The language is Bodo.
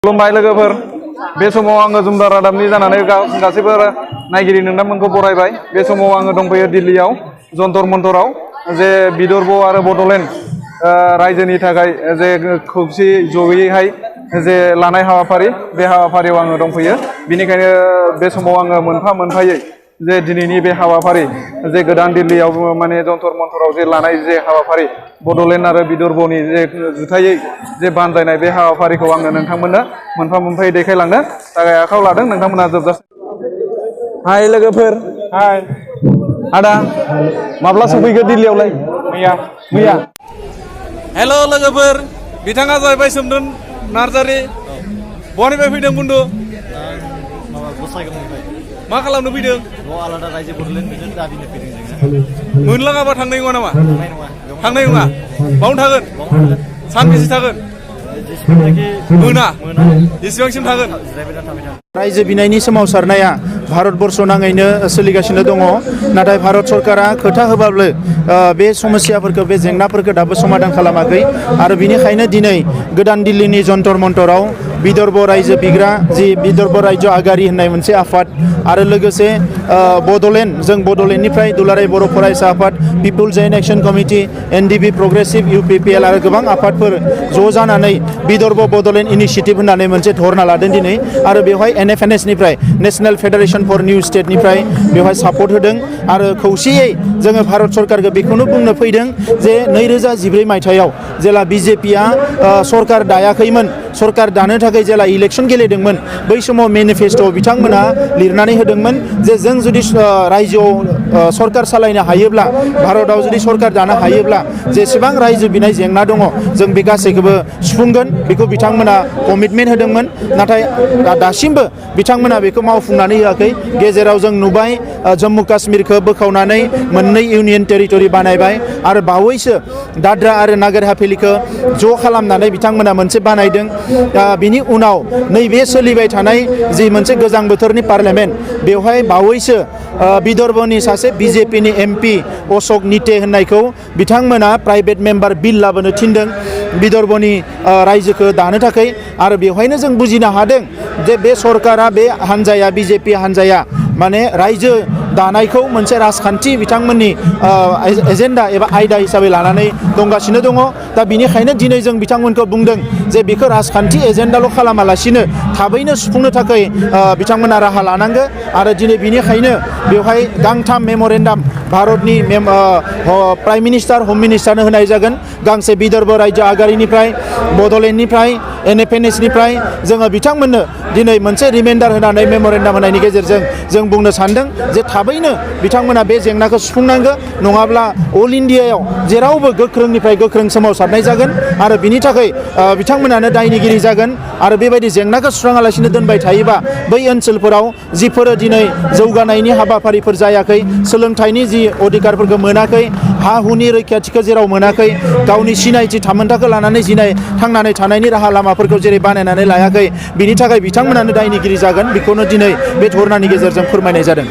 खुलुमबाय लोगोफोर बे समाव आङो जुमदार रादाबनि जानानै गासैबो नायगिरि नोंथांमोनखौ बरायबाय। बे समाव आङो दंफैयो दिल्लीयाव जन्तर मन्तराव जे विदर्भ आरो बड'लेण्ड रायजोनि थाखाय जे खौसे जयैहाय जे लानाय हाबाफारि बे हाबाफारियाव आङो दंफैयो। बिनिखायनो बे समाव आङो मोनफा मोनफायै जे दिनैनि बे हाबाफारि जे गोदान दिल्लीयाव माने जन्तर मन्तराव जे लानाय जे हाबाफारि बड'लेण्ड आरो विदर्भनि जे जुथायै जे बानजायनाय बे हाबाफारिखौ आङो नोंथांमोननो मोनफा मोनफायै देखायलांनो थाखाय आखायाव लादों। नोंथांमोना जोबजासिम हाय लोगोफोर हाय आदा माब्ला सफैखो दिल्लीयावलाय? मैया हेल' लोगोफोर बिथाङा जाहैबाय सोमदोन नार्जारि। बहानिफ्राय फैदों बुन्दु? मा खालामनो फैदों? आलादा रायजो बड'लेण्ड बिजों दाबिनो फैदों जोङो। मोनलाङाबा थांनाय नङा नामा? थांनाय नङा। बावनो थागोन? सानबेसे थागोन? मोना जेसेबांसिम थागोन? रायजो बिनायनि सोमावसारनाया भारतबर्ष नाङैनो सोलिगासिनो दङ। नाथाय भारत सरकारा खोथा होबाबो बे समस्याफोरखौ बे जेंनाफोरखौ दाबो समाधान खालामाखै। आरो बिनिखायनो दिनै गोदान दिल्लीनि जन्तर मन्तराव विदर्भ रायजो बिग्रा जि विदर्भ रायजो आगारि होननाय मोनसे आफाद आरो लोगोसे बड'लेण्ड जों बड'लेण्डनिफ्राय दुलाराय बर' फरायसा आफाद, peoples joint action committee, NDP progressive UPPL आरो गोबां आफादफोर ज' जानानै विदर्भ बड'लेण्ड इनिसिएटिभ होननानै मोनसे धरना लादों दिनै। आरो बेवहाय एनएफएनएसनिफ्राय नेशनेल फेडारेसन फर निउ स्टेटनिफ्राय बेवहाय सापर्ट होदों। आरो खौसेयै जोङो भारत सरकारखौ बेखौनो बुंनो फैदों जे 2014 मायथाइयाव जेला बिजेपिआ सरकार दायाखैमोन, सरकार दानो थाखाय जेला इलेक्सन गेलेदोंमोन, बै समाव मेनिफेस्ट'आव बिथांमोना लिरनानै होदोंमोन जे जों जुदि रायजोआव सरकार सालायनो हायोब्ला, भारतआव जुदि सरकार दानो हायोब्ला जेसेबां रायजो बिनाय जेंना दङ जों बे गासैखौबो सुफुंगोन। बेखौ बिथांमोना कमिटमेन्ट होदोंमोन। नाथाय दासिमबो बिथांमोना बेखौ मावफुंनानै होआखै। गेजेराव जों नुबाय जम्मु काश्मीरखौ बोखावनानै मोननै इउनियन टेरिटरि बानायबाय आरो बावैसो दाद्रा आरो नागार हाभेलिखौ ज' खालामनानै बिथांमोना मोनसे बानायदों। बिनि उनाव नैबे सोलिबाय थानाय जि मोनसे गोजां बोथोरनि पार्लियामेन्ट, बेवहाय बावैसो विदर्भनि सासे बिजेपिनि एमपि अशोक निटे होननायखौ बिथांमोना प्राइभेट मेम्बार बिल लाबोनो थिनदों विदर्भनि रायजोखौ दानो थाखाय। आरो बेवहायनो जों बुजिनो हादों जे बे सरकारा, बे हान्जाया, बिजेपि हान्जाया माने रायजो दानायखौ मोनसे राजखान्थि बिथांमोननि एजेन्डा एबा आयदा हिसाबै लानानै दंगासिनो दङ। दा बिनिखायनो दिनै जों बिथांमोनखौ बुंदों जे बेखौ राजखान्थि एजेन्डाल' खालामालासिनो थाबैनो सुफुंनो थाखाय बिथांमोना राहा लानांगौ। आरो दिनै बिनिखायनो बेवहाय गांथाम मेम'रेन्डाम भारतनि प्राइम मिनिस्टार, हम मिनिस्टारनो होनाय जागोन। गांसे विदर्भ रायजो आगारिनिफ्राय, बड'लेण्डनिफ्राय, एनएफएनएसनिफ्राय जोङो बिथांमोननो दिनै मोनसे रिमाइन्डार होनानै मेम'रेन्डाम होनायनि गेजेरजों जों बुंनो सानदों जे थाबैनो बिथांमोना बे जेंनाखौ सुफुंनांगौ। नङाब्ला अल इन्डियायाव जेरावबो गोख्रोंनिफ्राय गोख्रों सोमावसारनाय जागोन आरो बिनि थाखाय बिथांमोनानो दायनिगिरि जागोन। आरो बेबायदि जेंनाखौ सुस्राङालासिनो दोनबाय थायोबा बै ओनसोलफोराव जिफोरो दिनै जौगानायनि हाबाफारिफोर जायाखै, सोलोंथाइनि जि अधिकारफोरखौ मोनाखै, हा हुनि रैखाथिखौ जेराव मोनाखै, गावनि सिनायथि थामोन्थाखौ लानानै थांनानै थानायनि राहा लामाफोरखौ जेरै बानायनानै लायाखै, बिनि थाखाय बिथांमोनानो दायनिगिरि जागोन। बेखौनो दिनै बे धरनानि गेजेरजों फोरमायनाय जादों।